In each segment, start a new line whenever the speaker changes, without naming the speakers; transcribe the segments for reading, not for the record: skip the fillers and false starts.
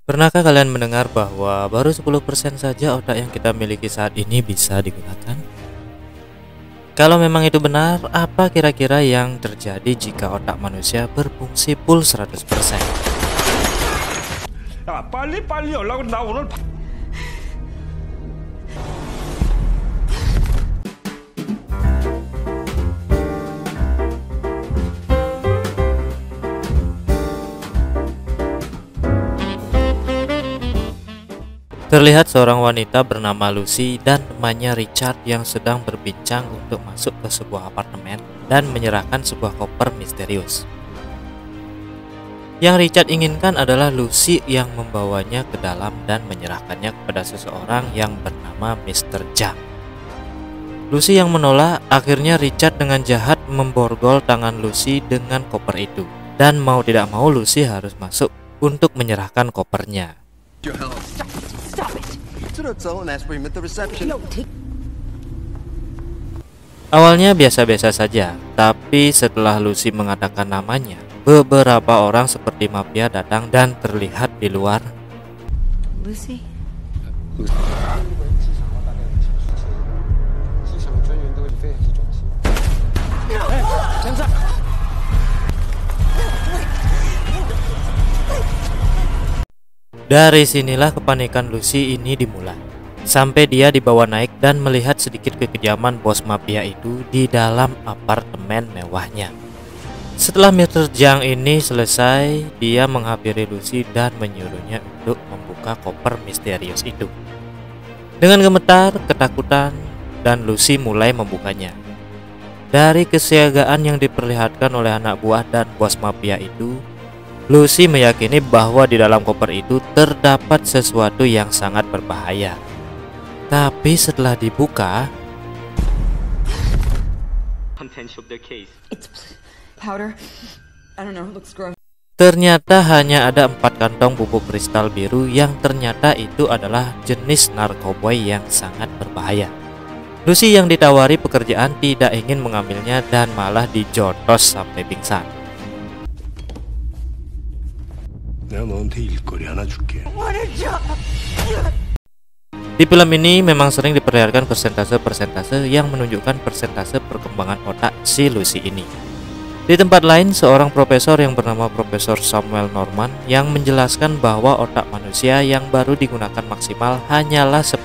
Pernahkah kalian mendengar bahwa baru 10% saja otak yang kita miliki saat ini bisa digunakan? Kalau memang itu benar, apa kira-kira yang terjadi jika otak manusia berfungsi full 100%?
야, 빨리 연락을 나 오늘
Terlihat seorang wanita bernama Lucy dan temannya Richard yang sedang berbincang untuk masuk ke sebuah apartemen dan menyerahkan sebuah koper misterius. Yang Richard inginkan adalah Lucy yang membawanya ke dalam dan menyerahkannya kepada seseorang yang bernama Mr. Zhang. Lucy yang menolak, akhirnya Richard dengan jahat memborgol tangan Lucy dengan koper itu. Dan mau tidak mau Lucy harus masuk untuk menyerahkan kopernya. Awalnya biasa-biasa saja, tapi setelah Lucy mengatakan namanya, beberapa orang seperti mafia datang dan terlihat di luar.
Lucy?
Dari sinilah kepanikan Lucy ini dimulai. Sampai dia dibawa naik dan melihat sedikit kekejaman bos mafia itu di dalam apartemen mewahnya. Setelah Mr. Zhang ini selesai, dia menghampiri Lucy dan menyuruhnya untuk membuka koper misterius itu. Dengan gemetar, ketakutan, dan Lucy mulai membukanya. Dari kesiagaan yang diperlihatkan oleh anak buah dan bos mafia itu, Lucy meyakini bahwa di dalam koper itu terdapat sesuatu yang sangat berbahaya. Tapi setelah dibuka,
It's powder. I don't know, it looks gross.
ternyata hanya ada 4 kantong bubuk kristal biru yang ternyata itu adalah jenis narkoboy yang sangat berbahaya. Lucy yang ditawari pekerjaan tidak ingin mengambilnya dan malah dijotos sampai pingsan. Di film ini memang sering diperlihatkan persentase-persentase yang menunjukkan persentase perkembangan otak si Lucy ini. Di tempat lain, seorang profesor yang bernama Profesor Samuel Norman yang menjelaskan bahwa otak manusia yang baru digunakan maksimal hanyalah 10%.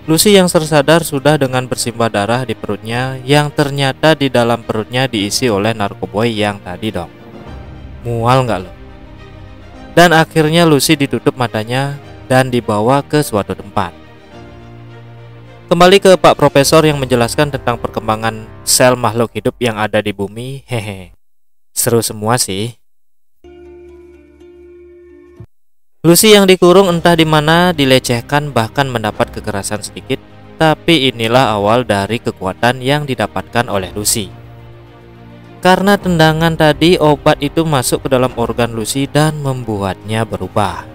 Lucy yang tersadar sudah dengan bersimbah darah di perutnya yang ternyata di dalam perutnya diisi oleh narkoboy yang tadi dong. Mual nggak lo? Dan akhirnya Lucy ditutup matanya dan dibawa ke suatu tempat. Kembali ke Pak Profesor yang menjelaskan tentang perkembangan sel makhluk hidup yang ada di bumi. Hehe, seru semua sih. Lucy yang dikurung entah di mana, dilecehkan bahkan mendapat kekerasan sedikit. Tapi inilah awal dari kekuatan yang didapatkan oleh Lucy. Karena tendangan tadi, obat itu masuk ke dalam organ Lucy dan membuatnya berubah.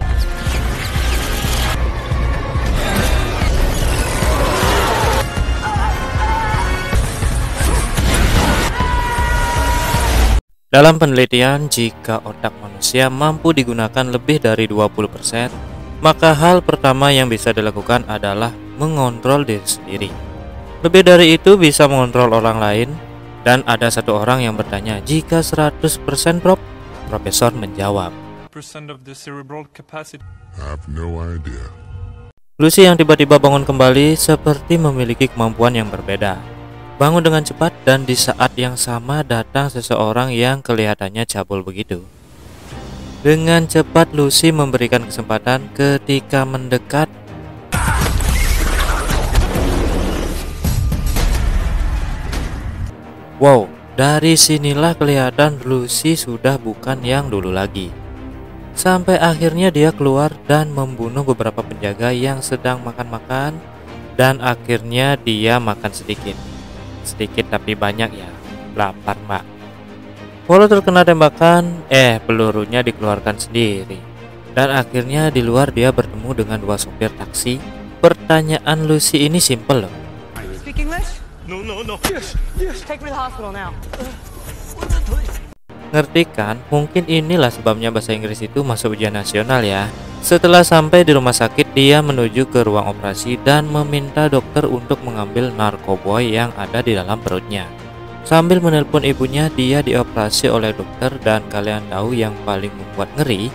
Dalam penelitian, jika otak manusia mampu digunakan lebih dari 20%, maka hal pertama yang bisa dilakukan adalah mengontrol diri sendiri. Lebih dari itu bisa mengontrol orang lain. Dan ada satu orang yang bertanya, jika 100% Prof? Profesor menjawab, Lucy yang tiba-tiba bangun kembali seperti memiliki kemampuan yang berbeda. Bangun dengan cepat dan di saat yang sama datang seseorang yang kelihatannya cabul begitu. Dengan cepat Lucy memberikan kesempatan ketika mendekat. Wow, dari sinilah kelihatan Lucy sudah bukan yang dulu lagi. Sampai akhirnya dia keluar dan membunuh beberapa penjaga yang sedang makan-makan. Dan akhirnya dia makan sedikit. Sedikit tapi banyak ya, lapar mbak. Walau terkena tembakan, pelurunya dikeluarkan sendiri. Dan akhirnya di luar dia bertemu dengan 2 sopir taksi. Pertanyaan Lucy ini simple loh.
Speak English? No. Yes. Take me to the hospital now.
Ngerti kan? Mungkin inilah sebabnya bahasa Inggris itu masuk ujian nasional ya. Setelah sampai di rumah sakit, dia menuju ke ruang operasi dan meminta dokter untuk mengambil narkoboy yang ada di dalam perutnya. Sambil menelpon ibunya, dia dioperasi oleh dokter dan kalian tahu yang paling membuat ngeri?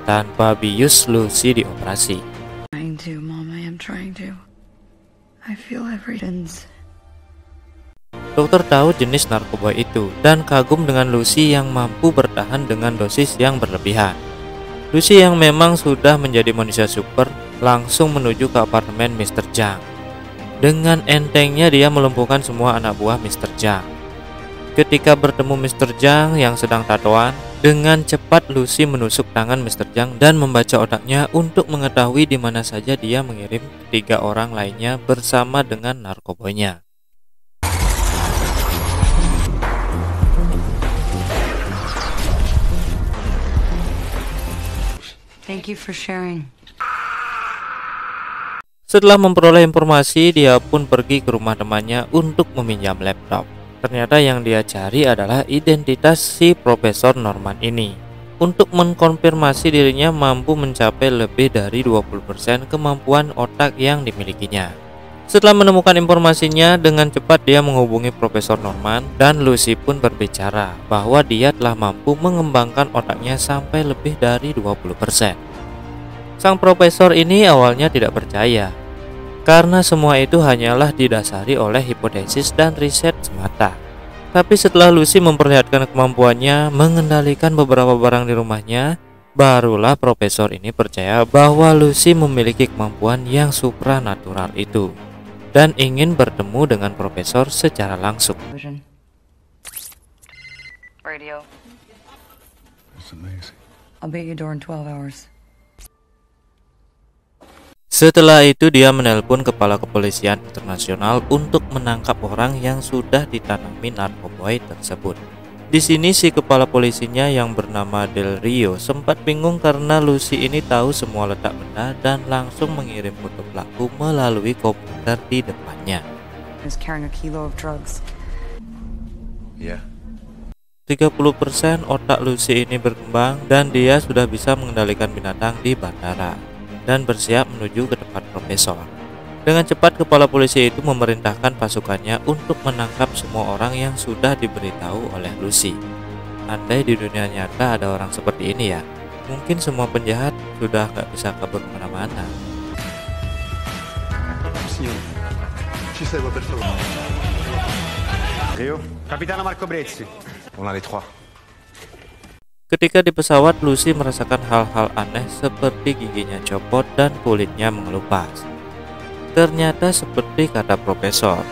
Tanpa bius, Lucy dioperasi.
Trying to, Mom, I am trying to. I feel everything.
Dokter tahu jenis narkoba itu dan kagum dengan Lucy yang mampu bertahan dengan dosis yang berlebihan. Lucy yang memang sudah menjadi manusia super langsung menuju ke apartemen Mr. Zhang. Dengan entengnya dia melumpuhkan semua anak buah Mr. Zhang. Ketika bertemu Mr. Zhang yang sedang tatoan, dengan cepat Lucy menusuk tangan Mr. Zhang dan membaca otaknya untuk mengetahui di mana saja dia mengirim ketiga orang lainnya bersama dengan narkobonya.
Thank you for sharing.
Setelah memperoleh informasi, dia pun pergi ke rumah temannya untuk meminjam laptop. Ternyata yang dia cari adalah identitas si Profesor Norman ini. Untuk mengkonfirmasi dirinya mampu mencapai lebih dari 20% kemampuan otak yang dimilikinya. Setelah menemukan informasinya, dengan cepat dia menghubungi Profesor Norman dan Lucy pun berbicara bahwa dia telah mampu mengembangkan otaknya sampai lebih dari 20%. Sang profesor ini awalnya tidak percaya, karena semua itu hanyalah didasari oleh hipotesis dan riset semata. Tapi setelah Lucy memperlihatkan kemampuannya mengendalikan beberapa barang di rumahnya, barulah profesor ini percaya bahwa Lucy memiliki kemampuan yang supranatural itu dan ingin bertemu dengan profesor secara langsung.
Radio.
That's amazing.
I'll be at your door in 12 hours.
Setelah itu dia menelpon kepala kepolisian internasional untuk menangkap orang yang sudah ditanami narkoboy tersebut. Di sini si kepala polisinya yang bernama Del Rio sempat bingung karena Lucy ini tahu semua letak benda dan langsung mengirim foto pelaku melalui komputer di depannya.
He's carrying a kilo of drugs.
Yeah.
30% otak Lucy ini berkembang dan dia sudah bisa mengendalikan binatang di bandara dan bersiap menuju ke tempat profesor. Dengan cepat kepala polisi itu memerintahkan pasukannya untuk menangkap semua orang yang sudah diberitahu oleh Lucy. Andai di dunia nyata ada orang seperti ini ya, mungkin semua penjahat sudah nggak bisa kabur kemana-mana.
Rio, Capitano Marco Brezzi. On a les trois.
Ketika di pesawat, Lucy merasakan hal-hal aneh seperti giginya copot dan kulitnya mengelupas. Ternyata seperti kata profesor,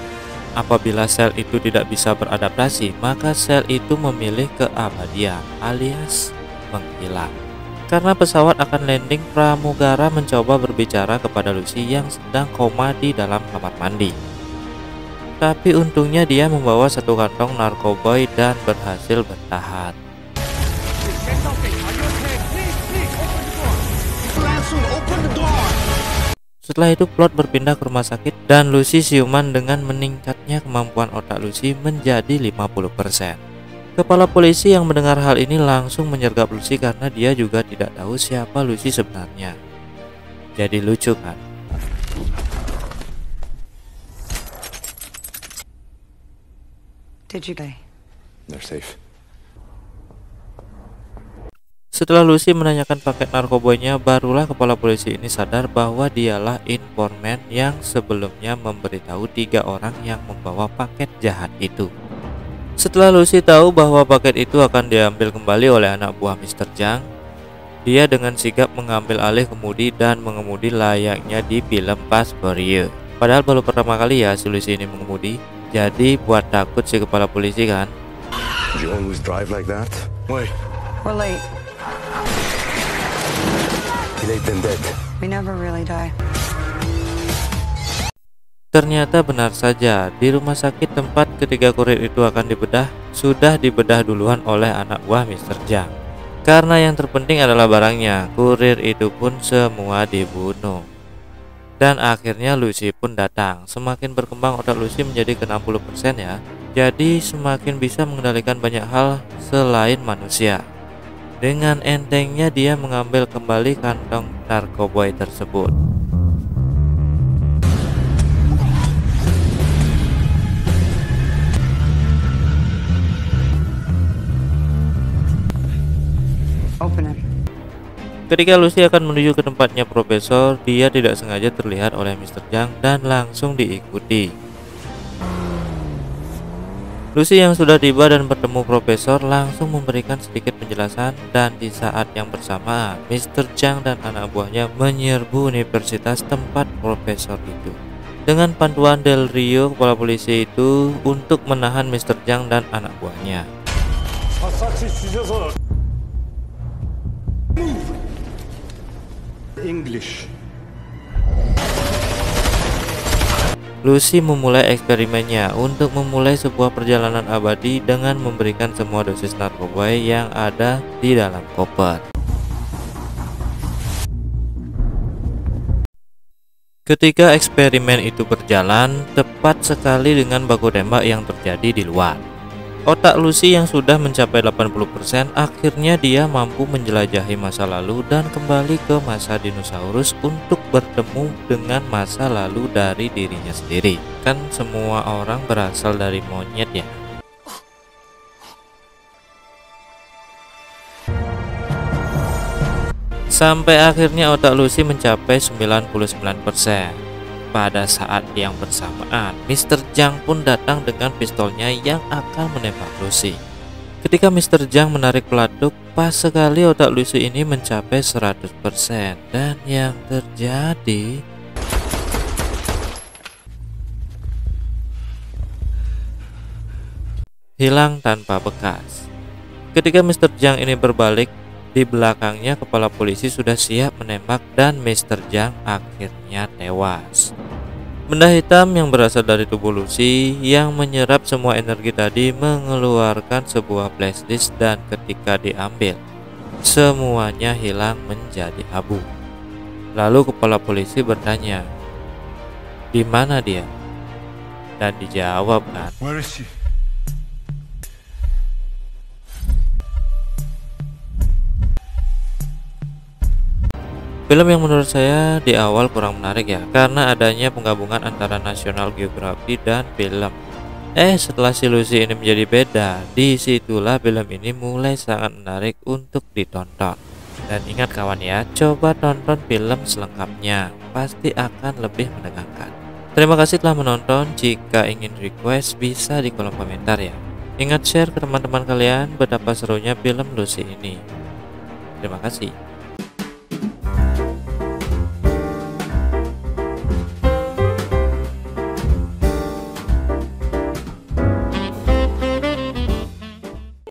apabila sel itu tidak bisa beradaptasi, maka sel itu memilih keabadian alias menghilang. Karena pesawat akan landing, pramugara mencoba berbicara kepada Lucy yang sedang koma di dalam kamar mandi. Tapi untungnya dia membawa satu kantong narkoboy dan berhasil bertahan. Setelah itu plot berpindah ke rumah sakit dan Lucy siuman dengan meningkatnya kemampuan otak Lucy menjadi 50%. Kepala polisi yang mendengar hal ini langsung menyergap Lucy karena dia juga tidak tahu siapa Lucy sebenarnya. Jadi lucu kan?
Did you die?
They're safe.
Setelah Lucy menanyakan paket narkoboynya, barulah kepala polisi ini sadar bahwa dialah informan yang sebelumnya memberitahu 3 orang yang membawa paket jahat itu. Setelah Lucy tahu bahwa paket itu akan diambil kembali oleh anak buah Mr. Zhang, dia dengan sigap mengambil alih kemudi dan mengemudi layaknya di film Fast Furious. Padahal baru pertama kali ya si Lucy ini mengemudi, jadi buat takut si kepala polisi kan.
You always drive like that?
Wait.
We're late.
Late than dead.
We never really die.
Ternyata benar saja, di rumah sakit tempat ketiga kurir itu akan dibedah, sudah dibedah duluan oleh anak buah Mr. Zhang. Karena yang terpenting adalah barangnya, kurir itu pun semua dibunuh. Dan akhirnya Lucy pun datang. Semakin berkembang otak Lucy menjadi ke 60% ya. jadi semakin bisa mengendalikan banyak hal selain manusia. Dengan entengnya dia mengambil kembali kantong narkoboy tersebut.
Open it.
Ketika Lucy akan menuju ke tempatnya Profesor, dia tidak sengaja terlihat oleh Mr. Zhang dan langsung diikuti. Lucy yang sudah tiba dan bertemu Profesor langsung memberikan sedikit penjelasan, dan di saat yang bersamaan Mr. Zhang dan anak buahnya menyerbu universitas tempat Profesor itu. Dengan bantuan Del Rio, kepala polisi itu, untuk menahan Mr. Zhang dan anak buahnya.
English.
Lucy memulai eksperimennya untuk memulai sebuah perjalanan abadi dengan memberikan semua dosis narkoba yang ada di dalam koper. Ketika eksperimen itu berjalan, tepat sekali dengan baku tembak yang terjadi di luar. Otak Lucy yang sudah mencapai 80% akhirnya dia mampu menjelajahi masa lalu dan kembali ke masa dinosaurus untuk bertemu dengan masa lalu dari dirinya sendiri. Kan semua orang berasal dari monyet ya. Sampai akhirnya otak Lucy mencapai 99%. Pada saat yang bersamaan, Mr. Zhang pun datang dengan pistolnya yang akan menembak Lucy. Ketika Mr. Zhang menarik pelatuk, pas sekali otak Lucy ini mencapai 100%, dan yang terjadi hilang tanpa bekas. Ketika Mr. Zhang ini berbalik, di belakangnya kepala polisi sudah siap menembak dan Mr. Zhang akhirnya tewas. Benda hitam yang berasal dari tubuh Lucy yang menyerap semua energi tadi mengeluarkan sebuah flash disk, dan ketika diambil, semuanya hilang menjadi abu. Lalu kepala polisi bertanya, "Di mana dia?" Dan dijawab kan,
Where is she?
film yang menurut saya di awal kurang menarik ya, karena adanya penggabungan antara National Geographic dan film. Setelah si Lucy ini menjadi beda, disitulah film ini mulai sangat menarik untuk ditonton. Dan ingat kawan ya, coba tonton film selengkapnya, pasti akan lebih menegangkan. Terima kasih telah menonton. Jika ingin request bisa di kolom komentar ya. Ingat share ke teman-teman kalian betapa serunya film Lucy ini. Terima kasih.